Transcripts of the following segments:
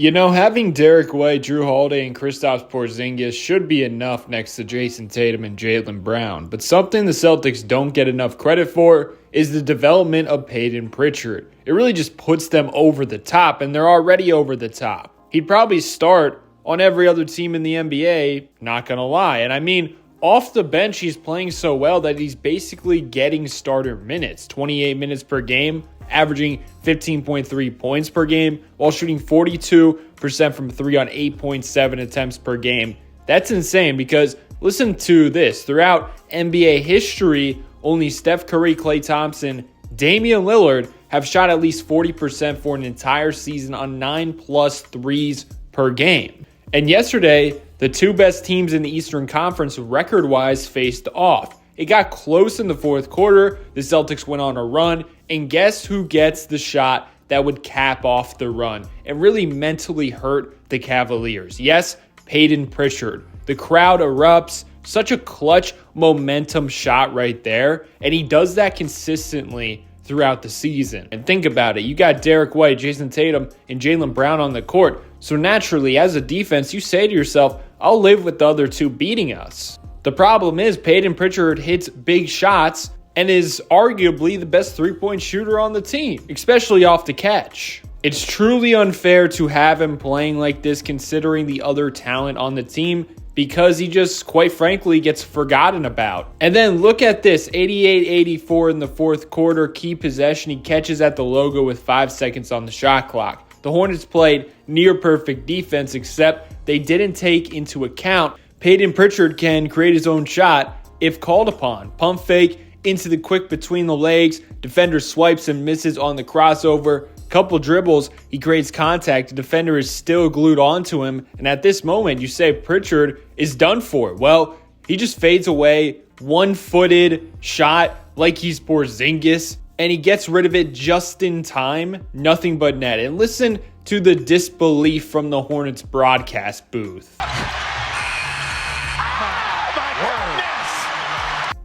Having Derek White, Drew Holiday, and Kristaps Porzingis should be enough next to Jason Tatum and Jaylen Brown. But something the Celtics don't get enough credit for is the development of Payton Pritchard. It really just puts them over the top, and they're already over the top. He'd probably start on every other team in the NBA, not gonna lie. And I mean, off the bench, he's playing so well that he's basically getting starter minutes, 28 minutes per game, averaging 15.3 points per game while shooting 42% from three on 8.7 attempts per game. That's insane because listen to this. Throughout NBA history, only Steph Curry, Klay Thompson, Damian Lillard have shot at least 40% for an entire season on 9+ threes per game. And yesterday, the two best teams in the Eastern Conference record-wise faced off. It got close in the fourth quarter. The Celtics went on a run. And guess who gets the shot that would cap off the run and really mentally hurt the Cavaliers? Yes, Payton Pritchard. The crowd erupts. Such a clutch momentum shot right there. And he does that consistently throughout the season. And think about it. You got Derek White, Jason Tatum, and Jaylen Brown on the court. So naturally, as a defense, you say to yourself, I'll live with the other two beating us. The problem is Payton Pritchard hits big shots and is arguably the best three-point shooter on the team, especially off the catch. It's truly unfair to have him playing like this considering the other talent on the team because he just, quite frankly, gets forgotten about. And then look at this, 88-84 in the fourth quarter, key possession. He catches at the logo with 5 seconds on the shot clock. The Hornets played near perfect defense, except they didn't take into account Payton Pritchard can create his own shot if called upon. Pump fake into the quick between the legs. Defender swipes and misses on the crossover. Couple dribbles, he creates contact. The defender is still glued onto him. And at this moment, you say Pritchard is done for. Well, he just fades away. One-footed shot like he's Porzingis. And he gets rid of it just in time. Nothing but net. And listen to the disbelief from the Hornets broadcast booth.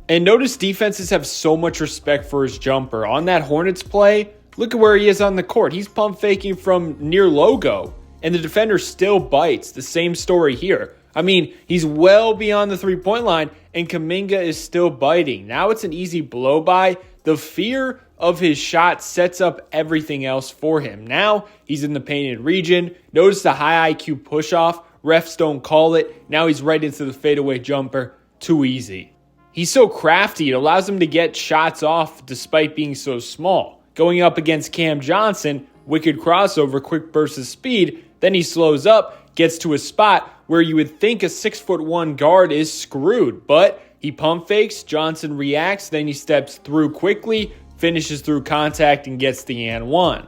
And notice defenses have so much respect for his jumper. On that Hornets play, look at where he is on the court. He's pump faking from near logo, and the defender still bites. The same story here. I mean, he's well beyond the three-point line, and Kuminga is still biting. Now it's an easy blow-by. The fear of his shot sets up everything else for him. Now he's in the painted region. Notice the high IQ push-off. Refs don't call it. Now he's right into the fadeaway jumper. Too easy. He's so crafty, it allows him to get shots off despite being so small. Going up against Cam Johnson, wicked crossover, quick burst of speed, then he slows up, gets to a spot where you would think a 6'1" guard is screwed, but he pump fakes, Johnson reacts, then he steps through quickly, finishes through contact, and gets the and one.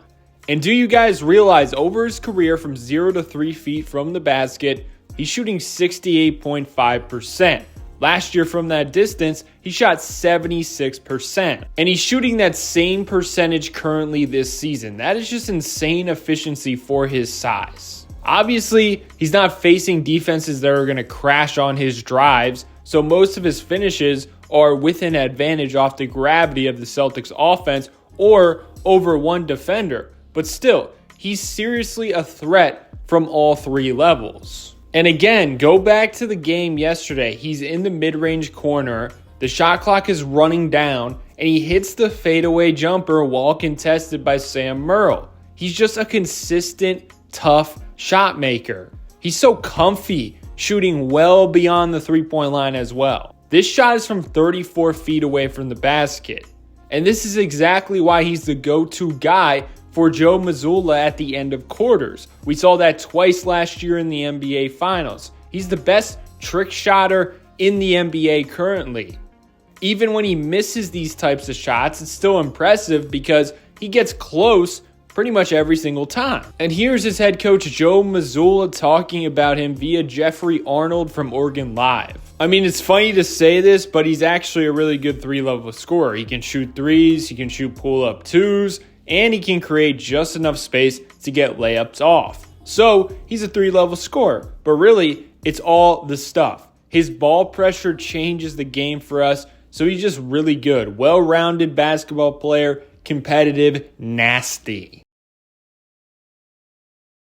And do you guys realize over his career from 0 to 3 feet from the basket, he's shooting 68.5%. Last year from that distance, he shot 76%. And he's shooting that same percentage currently this season. That is just insane efficiency for his size. Obviously, he's not facing defenses that are going to crash on his drives, so most of his finishes are with an advantage off the gravity of the Celtics offense or over one defender. But still, he's seriously a threat from all three levels. And again, go back to the game yesterday. He's in the mid-range corner. The shot clock is running down, and he hits the fadeaway jumper while contested by Sam Merrill. He's just a consistent, tough shot maker. He's so comfy, shooting well beyond the three-point line as well. This shot is from 34 feet away from the basket. And this is exactly why he's the go-to guy for Joe Mazzulla at the end of quarters. We saw that twice last year in the NBA Finals. He's the best trick shotter in the NBA currently. Even when he misses these types of shots, it's still impressive because he gets close pretty much every single time. And here's his head coach, Joe Mazzulla, talking about him via Jeffrey Arnold from Oregon Live. I mean, it's funny to say this, but he's actually a really good three-level scorer. He can shoot threes, he can shoot pull-up twos, and he can create just enough space to get layups off. So he's a three-level scorer, but really, it's all the stuff. His ball pressure changes the game for us, so he's just really good. Well-rounded basketball player, competitive, nasty.